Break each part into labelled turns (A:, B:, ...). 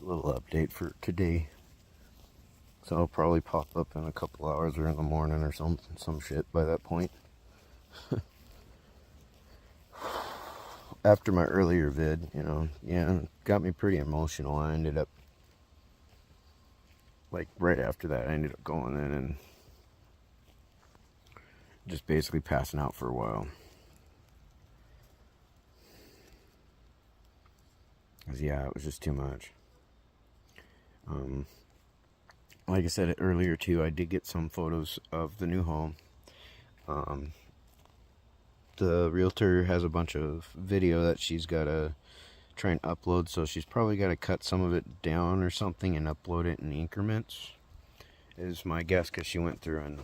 A: A little update for today. So I'll probably pop up in a couple hours or in the morning or some shit by that point. After my earlier vid, got me pretty emotional. I ended up, like, right after that, I ended up going in and just basically passing out for a while. Because, yeah, it was just too much. Like I said earlier, too, I did get some photos of the new home. The realtor has a bunch of video that she's got to try and upload, so she's probably got to cut some of it down or something and upload it in increments, is my guess, because she went through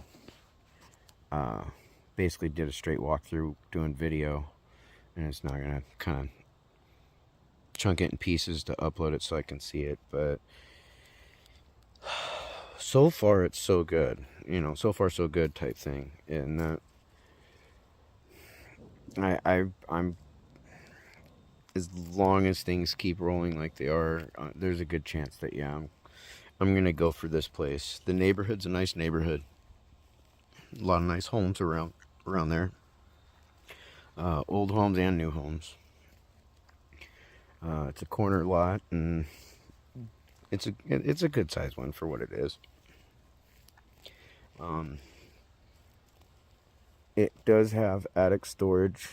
A: and basically did a straight walkthrough doing video, and it's not going to kind of chunk it in pieces to upload it so I can see it. But so far it's so good, so far so good type thing. And that I'm as long as things keep rolling like they are, there's a good chance that I'm gonna go for this place. The neighborhood's a nice neighborhood, a lot of nice homes around there, old homes and new homes. It's a corner lot, and it's a good size one for what it is. It does have attic storage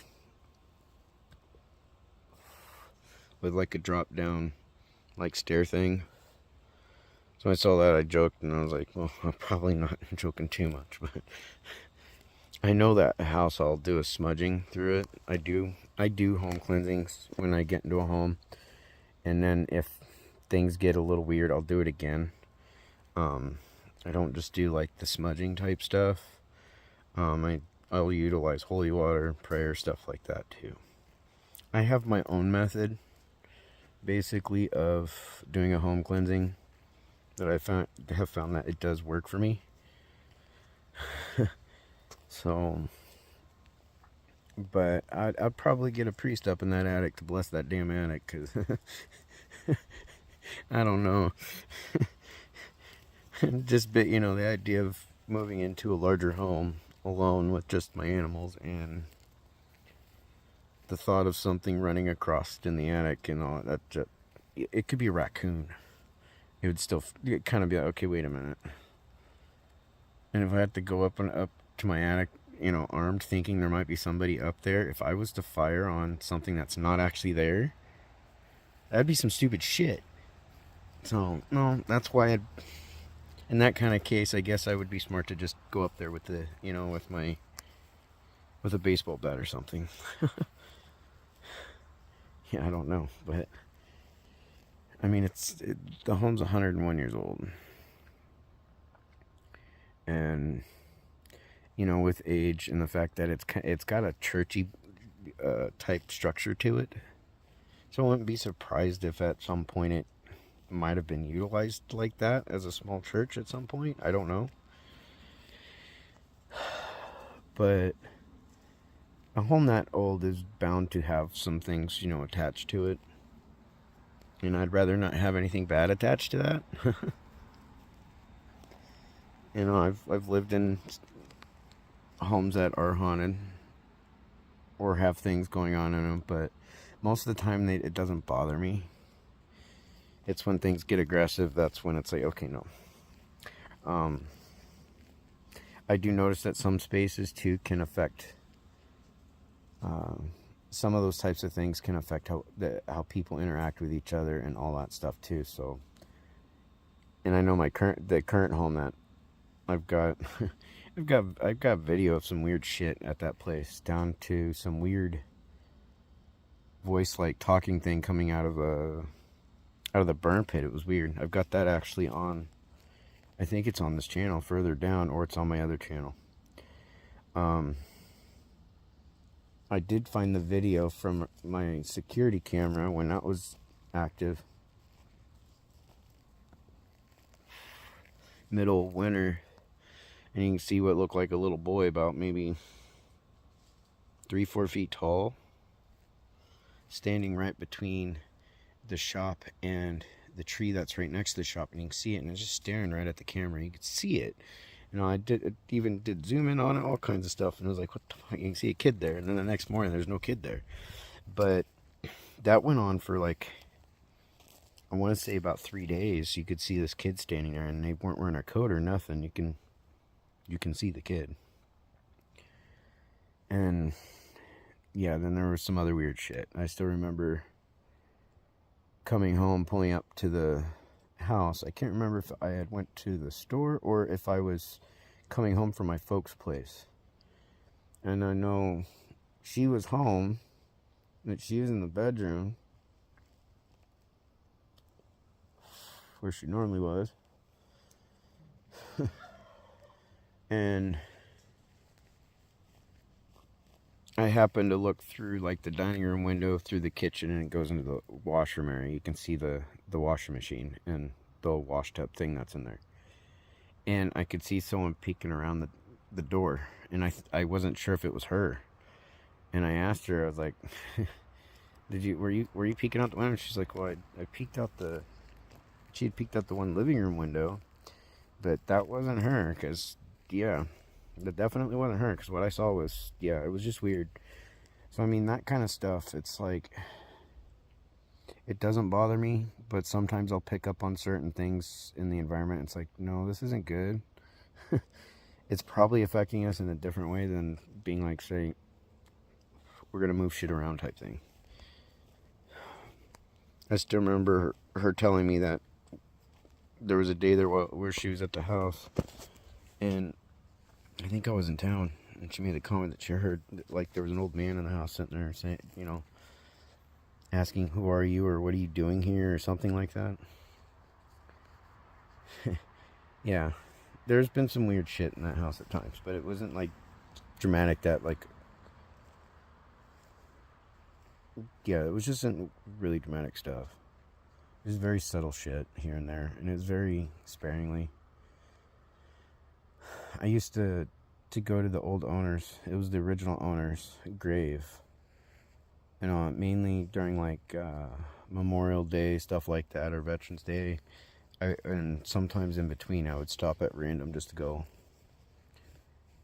A: with like a drop down like stair thing. So when I saw that, I joked, and I was like, well, I'm probably not joking too much, but I know that house I'll do a smudging through it. I do home cleansings when I get into a home, and then if things get a little weird, I'll do it again. I don't just do like the smudging type stuff. I'll utilize holy water, prayer, stuff like that too. I have my own method, basically, of doing a home cleansing that I have found that it does work for me. So, but I'd probably get a priest up in that attic to bless that damn attic, because I don't know. Just the idea of moving into a larger home alone with just my animals, and the thought of something running across in the attic and all that, it could be a raccoon. It would still kind of be like, okay, wait a minute. And if I had to go up to my attic, armed, thinking there might be somebody up there, if I was to fire on something that's not actually there, that'd be some stupid shit. So, no, that's why in that kind of case, I guess I would be smart to just go up there with with a baseball bat or something. Yeah, I don't know, but I mean, the home's 101 years old, and with age and the fact that it's got a churchy type structure to it, so I wouldn't be surprised if at some point it might have been utilized like that as a small church at some point. I don't know, but a home that old is bound to have some things attached to it, and I'd rather not have anything bad attached to that. I've lived in homes that are haunted or have things going on in them, but most of the time it doesn't bother me. It's when things get aggressive, that's when it's like, okay, no. I do notice that some spaces too can affect, some of those types of things can affect how people interact with each other and all that stuff too. So, and I know the current home that I've got, I've got video of some weird shit at that place, down to some weird voice like talking thing coming out of the burn pit. It was weird. I've got that actually on, I think it's on this channel further down, or it's on my other channel. I did find the video from my security camera when that was active, middle of winter, and you can see what looked like a little boy about maybe 3-4 feet tall, standing right between the shop and the tree that's right next to the shop, and you can see it, and it's just staring right at the camera. You could see it. You know, I even did zoom in on it, all kinds of stuff, and it was like, what the fuck? You can see a kid there, and then the next morning there's no kid there. But that went on for like, I want to say about 3 days. You could see this kid standing there, and they weren't wearing a coat or nothing. You can see the kid. And yeah, then there was some other weird shit. I still remember coming home, pulling up to the house. I can't remember if I had went to the store or if I was coming home from my folks' place. And I know she was home, that she was in the bedroom where she normally was. And I happened to look through like the dining room window through the kitchen, and it goes into the washroom area. You can see the washing machine and the wash tub thing that's in there. And I could see someone peeking around the door, and I wasn't sure if it was her. And I asked her, I was like, were you peeking out the window? And she's like, well, I peeked out she had peeked out the one living room window, but that wasn't her, because yeah, that definitely wasn't her, because what I saw was, yeah, it was just weird. So I mean, that kind of stuff, it's like, it doesn't bother me, but sometimes I'll pick up on certain things in the environment. It's like, no, this isn't good. It's probably affecting us in a different way than being like, say, we're gonna move shit around type thing. I still remember her telling me that there was a day there where she was at the house, and I think I was in town, and she made a comment that she heard that, like, there was an old man in the house sitting there saying, you know, asking, who are you, or what are you doing here, or something like that. Yeah, there's been some weird shit in that house at times, but it wasn't like dramatic that, like, yeah, it was just really dramatic stuff. It was very subtle shit here and there, and it was very sparingly. I used to go to the old owners. It was the original owner's grave. You know, mainly during like Memorial Day, stuff like that, or Veterans Day. And sometimes in between, I would stop at random just to go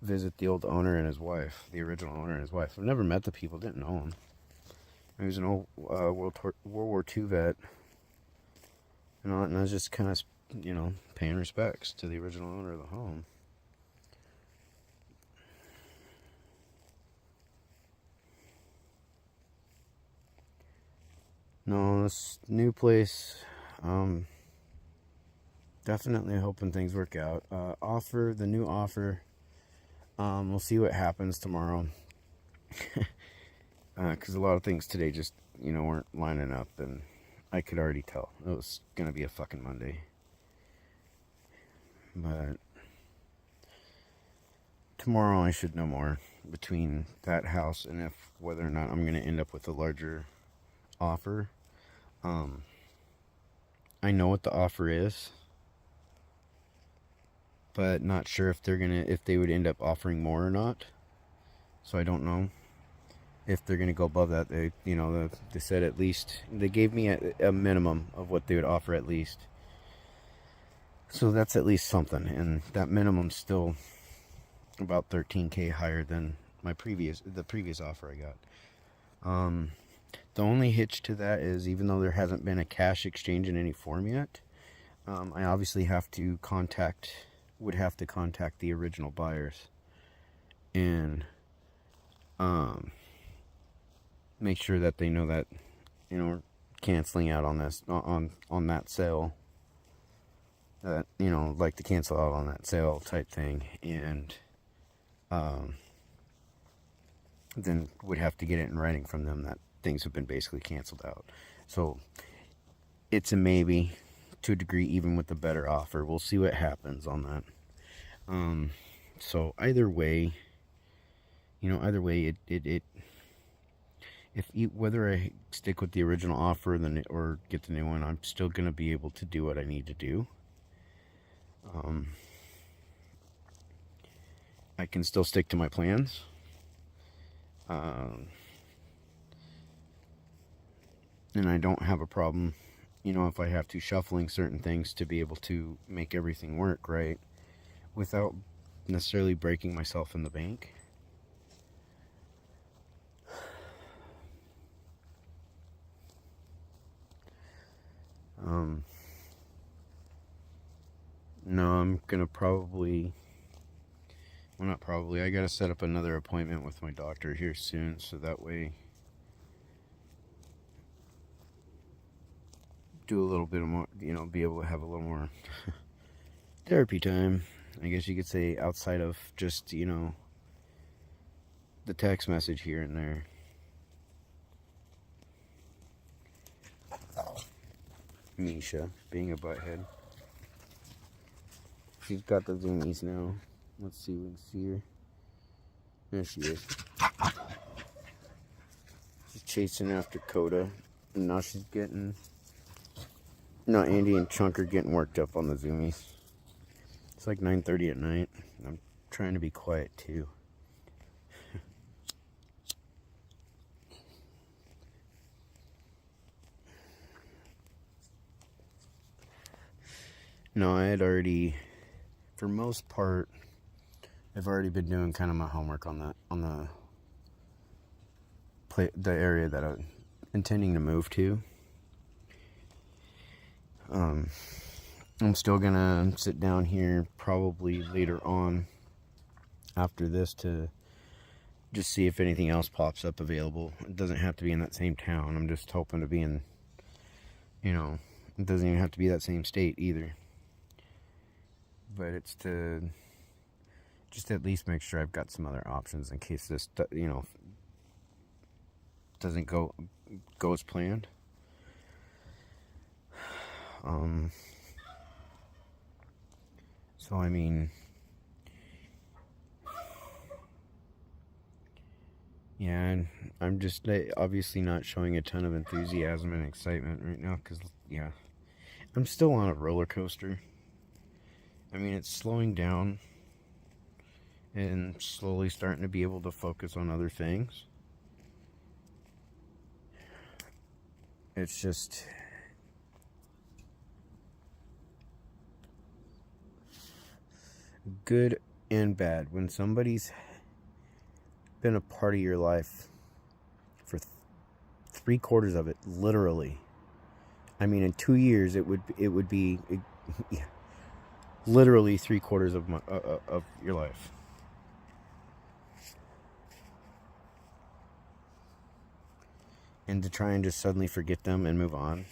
A: visit the old owner and his wife, the original owner and his wife. I've never met the people, didn't know him. He was an old World War II vet. And I was just kind of, you know, paying respects to the original owner of the home. No, this new place, definitely hoping things work out. The new offer, we'll see what happens tomorrow. Because a lot of things today just, you know, weren't lining up, and I could already tell it was gonna be a fucking Monday. But tomorrow I should know more between that house and whether or not I'm gonna end up with a larger offer. I know what the offer is, but not sure if they would end up offering more or not. So I don't know if they're gonna go above that. They, you know, they said at least, they gave me a minimum of what they would offer at least. So that's at least something, and that minimum's still about $13,000 higher than the previous offer I got. The only hitch to that is, even though there hasn't been a cash exchange in any form yet, I obviously would have to contact the original buyers and make sure that they know that, you know, we're canceling out on this, on that sale. That, you know, like to cancel out on that sale type thing, and then would have to get it in writing from them that things have been basically canceled out. So it's a maybe to a degree, even with the better offer. We'll see what happens on that. So either way, whether I stick with the original offer or get the new one, I'm still gonna be able to do what I need to do. I can still stick to my plans. And I don't have a problem you know, if I have to, shuffling certain things to be able to make everything work right without necessarily breaking myself in the bank. No, I'm gonna probably, well, not probably, I gotta set up another appointment with my doctor here soon, so that way do a little bit more, you know, be able to have a little more therapy time, I guess you could say, outside of just, you know, the text message here and there. Misha being a butthead. She's got the zoomies now. Let's see if we can see her. There she is. She's chasing after Coda. And now she's getting... Now Andy and Chunk are getting worked up on the zoomies. It's like 9:30 at night. I'm trying to be quiet too. No, I had already... For most part, I've already been doing kind of my homework on the area that I'm intending to move to. I'm still gonna sit down here probably later on after this to just see if anything else pops up available. It doesn't have to be in that same town. I'm just hoping to be in, you know, it doesn't even have to be that same state either. But it's to just at least make sure I've got some other options in case this, you know, doesn't go as planned. So I mean, yeah, and I'm just obviously not showing a ton of enthusiasm and excitement right now because, yeah, I'm still on a roller coaster. I mean, it's slowing down and slowly starting to be able to focus on other things. It's just... good and bad. When somebody's been a part of your life for 3/4 of it, literally. I mean, in 2 years, it would be yeah, literally 3/4 of your life. And to try and just suddenly forget them and move on,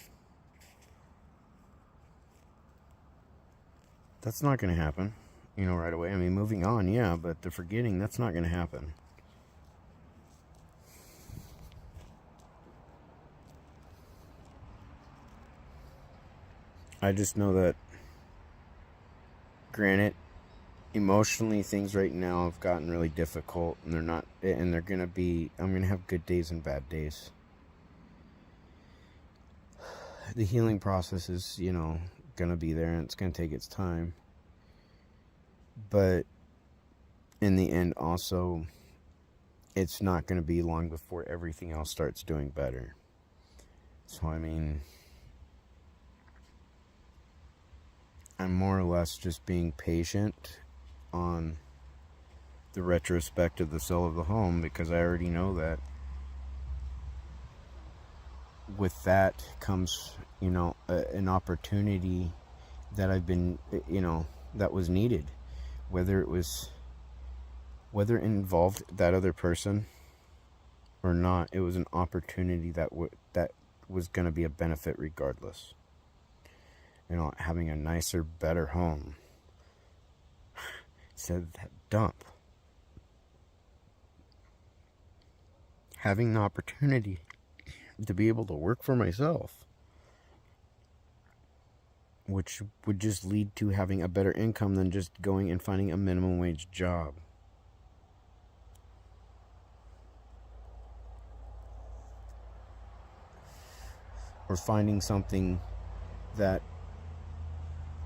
A: that's not going to happen, you know, right away. I mean, moving on, yeah, but the forgetting, that's not going to happen. I just know that, granted, emotionally, things right now have gotten really difficult, and they're going to be, I'm going to have good days and bad days. The healing process is, you know, going to be there, and it's going to take its time. But in the end, also, it's not going to be long before everything else starts doing better. So, I mean, I'm more or less just being patient on the retrospect of the sale of the home, because I already know that with that comes, you know, an opportunity that I've been, you know, that was needed. Whether it involved that other person or not, it was an opportunity that was going to be a benefit regardless. You know, having a nicer, better home instead of that dump. Having the opportunity to be able to work for myself, which would just lead to having a better income than just going and finding a minimum wage job. Or finding something that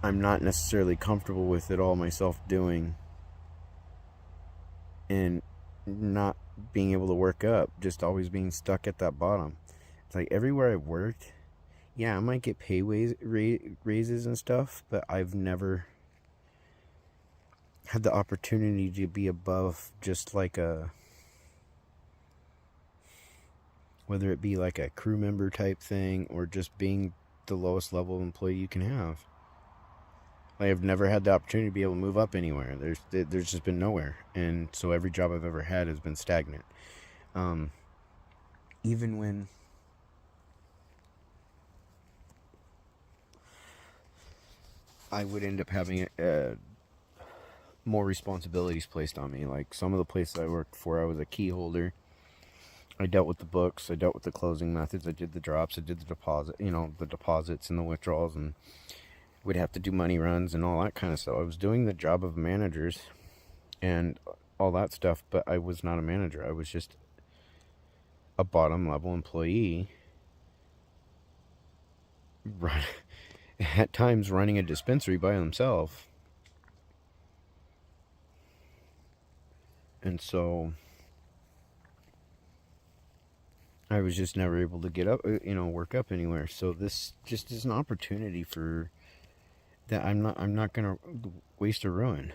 A: I'm not necessarily comfortable with at all myself doing, and not being able to work up, just always being stuck at that bottom. It's like everywhere I've worked, Yeah, I might get pay raises and stuff, but I've never had the opportunity to be above just like a, whether it be like a crew member type thing or just being the lowest level employee you can have. I have never had the opportunity to be able to move up anywhere. There's just been nowhere, and so every job I've ever had has been stagnant. Even when I would end up having more responsibilities placed on me, like some of the places I worked for, I was a key holder. I dealt with the books, I dealt with the closing methods, I did the drops, I did the deposit, the deposits and the withdrawals, and we'd have to do money runs and all that kind of stuff. I was doing the job of managers and all that stuff, but I was not a manager. I was just a bottom level employee, at times running a dispensary by himself. And so I was just never able to get up, work up anywhere. So this just is an opportunity for that. I'm not gonna waste or ruin.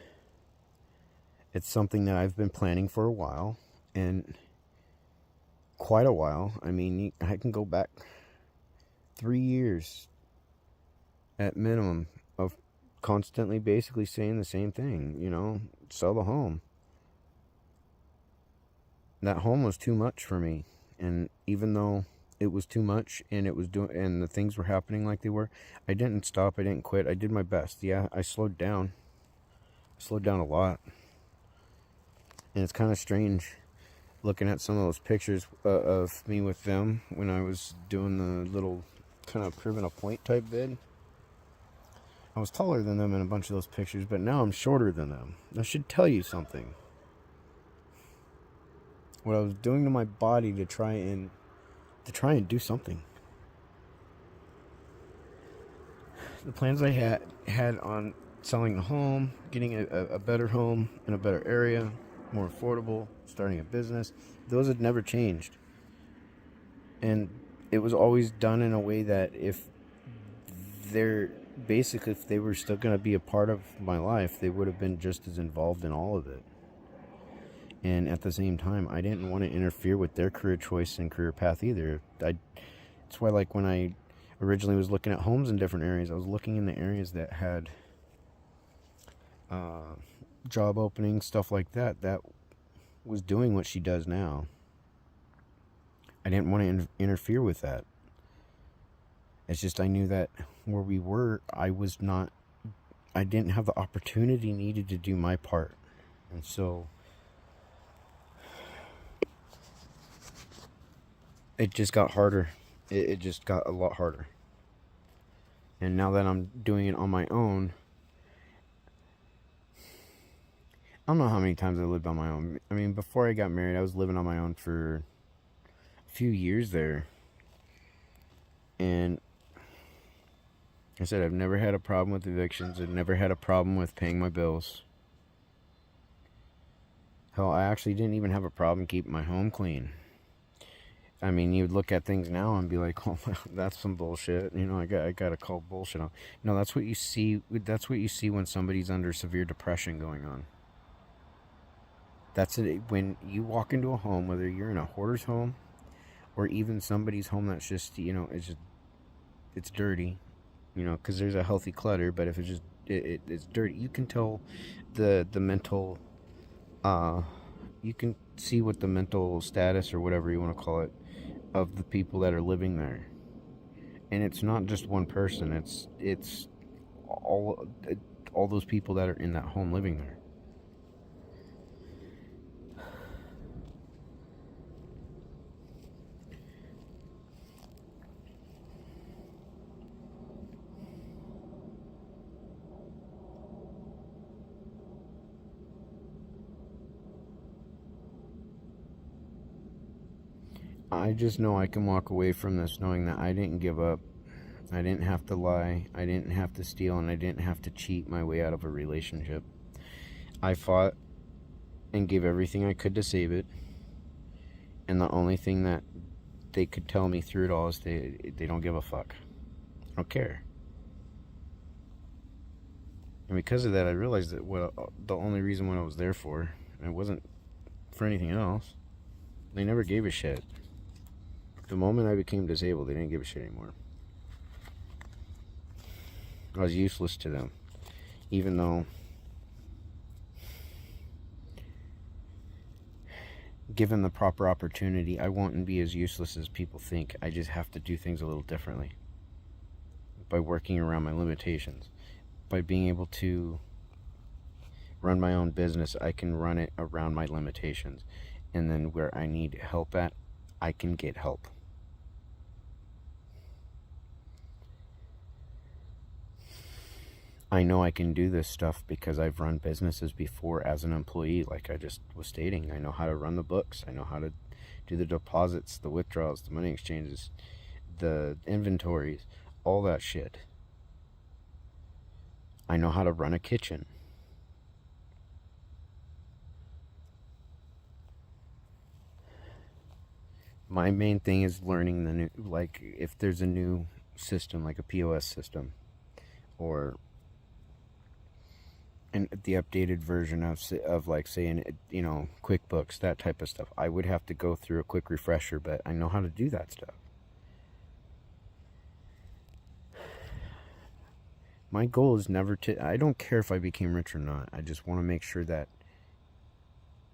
A: It's something that I've been planning for a while, and quite a while. I mean, I can go back 3 years at minimum of constantly basically saying the same thing, sell the home. That home was too much for me, and even though it was too much and and the things were happening like they were, I didn't stop, I didn't quit, I did my best. Yeah, I slowed down a lot. And it's kind of strange looking at some of those pictures of me with them when I was doing the little kind of proving a point type vid. I was taller than them in a bunch of those pictures, but now I'm shorter than them. That should tell you something. What I was doing to my body to try and do something. The plans I had on selling the home, getting a better home in a better area, more affordable, starting a business, those had never changed. And it was always done in a way that if they were still going to be a part of my life, they would have been just as involved in all of it. And at the same time, I didn't want to interfere with their career choice and career path either. That's why, like, when I originally was looking at homes in different areas, I was looking in the areas that had job openings, stuff like that, that was doing what she does now. I didn't want to interfere with that. It's just I knew that where we were, I didn't have the opportunity needed to do my part. And so it just got harder. It just got a lot harder. And now that I'm doing it on my own, I don't know how many times I lived on my own. I mean, before I got married, I was living on my own for a few years there. And like I said, I've never had a problem with evictions. I've never had a problem with paying my bills. Hell, I actually didn't even have a problem keeping my home clean. I mean, you would look at things now and be like, "Oh, that's some bullshit." I gotta call bullshit on. That's what you see. That's what you see when somebody's under severe depression going on. That's it. When you walk into a home, whether you're in a hoarder's home or even somebody's home that's just, it's dirty, because there's a healthy clutter. But if it's just it's dirty, you can tell the mental. You can see what the mental status or whatever you want to call it of the people that are living there. And it's not just one person. It's all those people that are in that home living there. I just know I can walk away from this knowing that I didn't give up. I didn't have to lie. I didn't have to steal, and I didn't have to cheat my way out of a relationship. I fought and gave everything I could to save it. And the only thing that they could tell me through it all is they don't give a fuck. don't care. And because of that, I realized that the only reason what I was there for, it wasn't for anything else. They never gave a shit. The moment I became disabled, they didn't give a shit anymore. I was useless to them. Even though, given the proper opportunity, I won't be as useless as people think. I just have to do things a little differently. By working around my limitations. By being able to run my own business, I can run it around my limitations. And then where I need help at, I can get help. I know I can do this stuff because I've run businesses before as an employee, like I just was stating. I know how to run the books. I know how to do the deposits, the withdrawals, the money exchanges, the inventories, all that shit. I know how to run a kitchen. My main thing is learning the new, like if there's a new system, like a POS system, or the updated version of like saying, you know, QuickBooks, that type of stuff, I would have to go through a quick refresher, but I know how to do that stuff. My goal is never to, I don't care if I became rich or not. I just want to make sure that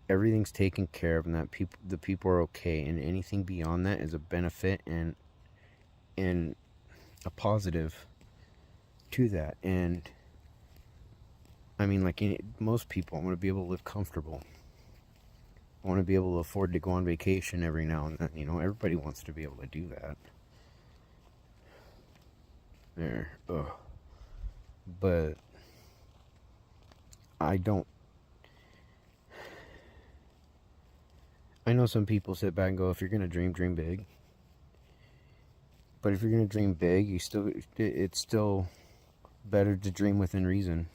A: everything's taken care of and that the people are okay, and anything beyond that is a benefit and a positive to that. And I mean, like most people, I want to be able to live comfortable. I want to be able to afford to go on vacation every now and then. You know, everybody wants to be able to do that. There. Ugh. But I don't. I know some people sit back and go, if you're going to dream, dream big. But if you're going to dream big, it's still better to dream within reason.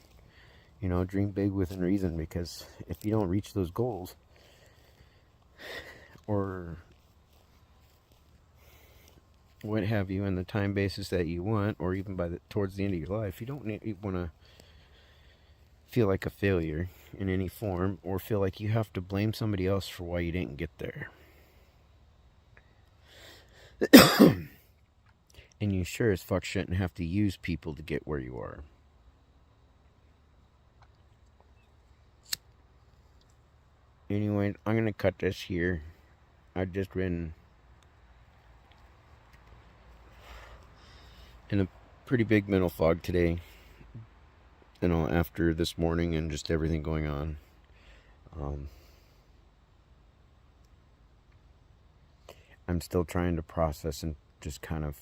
A: You know, dream big within reason, because if you don't reach those goals, or what have you, in the time basis that you want, or even towards the end of your life, you don't want to feel like a failure in any form, or feel like you have to blame somebody else for why you didn't get there. And you sure as fuck shouldn't have to use people to get where you are. Anyway, I'm going to cut this here. I've just been in a pretty big mental fog today. You know, after this morning and just everything going on. I'm still trying to process and just kind of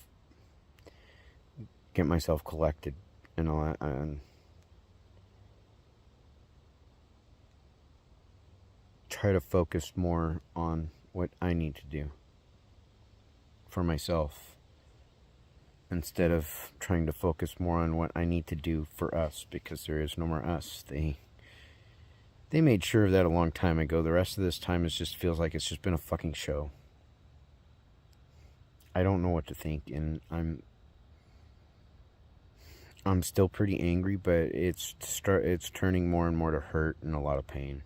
A: get myself collected and all that. And try to focus more on what I need to do for myself, instead of trying to focus more on what I need to do for us, because there is no more us. They made sure of that a long time ago. The rest of this time just feels like it's just been a fucking show. I don't know what to think, and I'm still pretty angry, but it's turning more and more to hurt and a lot of pain.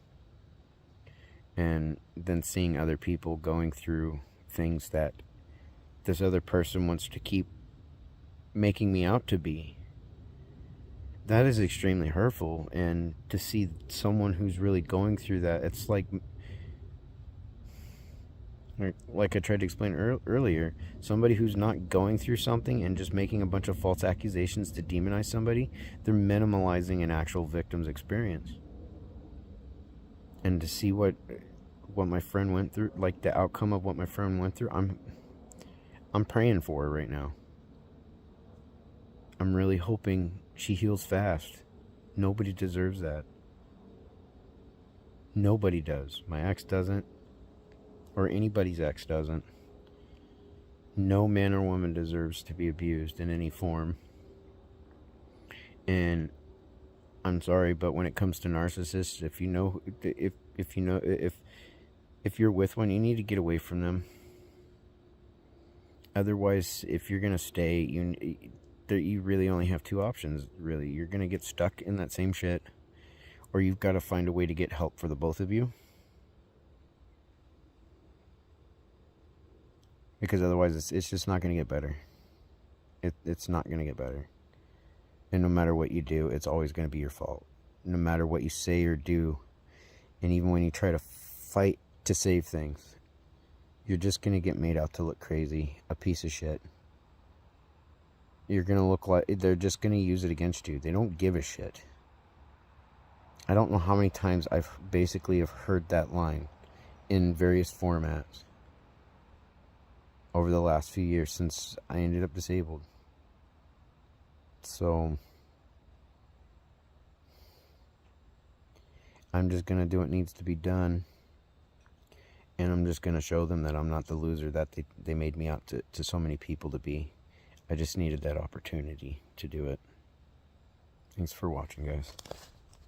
A: And then seeing other people going through things that this other person wants to keep making me out to be. That is extremely hurtful. And to see someone who's really going through that, it's like I tried to explain earlier, somebody who's not going through something and just making a bunch of false accusations to demonize somebody, they're minimalizing an actual victim's experience. And to see what my friend went through, like the outcome of what my friend went through, I'm praying for her right now. I'm really hoping she heals fast. Nobody deserves that. Nobody does. My ex doesn't, or anybody's ex doesn't. No man or woman deserves to be abused in any form. And I'm sorry, but when it comes to narcissists, if you're with one, you need to get away from them. Otherwise, if you're gonna stay, you really only have two options, really. You're going to get stuck in that same shit, or you've got to find a way to get help for the both of you. Because otherwise, it's just not going to get better. It's not going to get better. And no matter what you do, it's always going to be your fault. No matter what you say or do, and even when you try to fight to save things, you're just going to get made out to look crazy, a piece of shit. You're going to look like they're just going to use it against you. They don't give a shit. I don't know how many times I've basically have heard that line in various formats over the last few years since I ended up disabled. So I'm just going to do what needs to be done. And I'm just going to show them that I'm not the loser that they made me out to so many people to be. I just needed that opportunity to do it. Thanks for watching, guys.